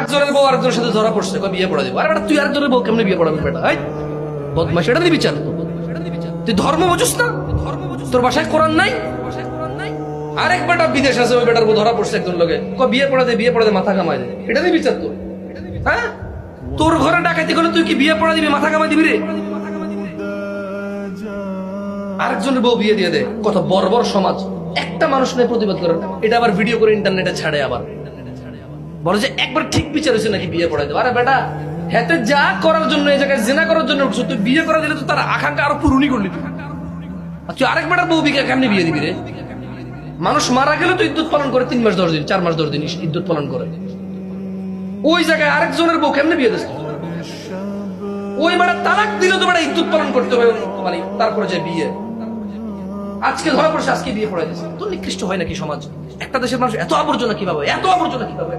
আরেকজনের বউ আরেকজনের সাথে ধরা পড়ছে, বিয়ে পড়া দিব। আরে বেটা তুই আরেকজনের বউ কেমনে বিয়ে পড়াবি বেটা? বদমাশ, এটা দিয়ে বিচার? তুই ধর্ম বুঝুস না? তোর বাসায় কোরআন নাই? আরেক বেটা বিদেশ আছে, ওই বেটার বউ ধরা পড়ছে একজন লোকে, বিয়ে পড়া দে মাথা কামাই দে। এটা দিয়ে বিচার তোর? হ্যাঁ, তোর ঘরে ডাকাতি করলে তুই কি বিয়ে পড়া দিবি, মাথা কামাই দিবি রে? আরেকজনের বউ বিয়ে দিয়ে দে। কত বর্বর সমাজ! একটা মানুষ নেই প্রতিবাদ করে। এটা আবার ভিডিও করে ইন্টারনেটে ছাড়ে, আবার বলে যে একবার ঠিক বিচার হয়েছে নাকি বিয়ে পড়াই দেবো। আরে বেটা, হেতে যা করার জন্য এই জায়গায় জেনা করার জন্য উঠছো, তুই বিয়ে করা দিলে তো তার আকাঙ্ক্ষা আরো পূরণই করলি। তুই আরেক বেটার বউ বিয়ে কেমনি বিয়ে দিবি রে? মানুষ মারা গেলে তো ইদ্যুৎ পালন করে 3 মাস 10 দিন, 4 মাস 10 দিন ইদ্যুৎ পালন করে। ওই জায়গায় আরেকজনের বউ কেমনে বিয়ে দিস? ওই বেটা তালাক দিলে তো বেটা ইদ্যুৎ পালন করতে হবে, মানে তারপরে যে বিয়ে। আজকে ধরা পড়ছে, আজকে বিয়ে পড়াই দিচ্ছে। তো নিকৃষ্ট হয় নাকি সমাজ? একটা দেশের মানুষ এত আবর্জনা কিভাবে, এত আবর্জনা কিভাবে?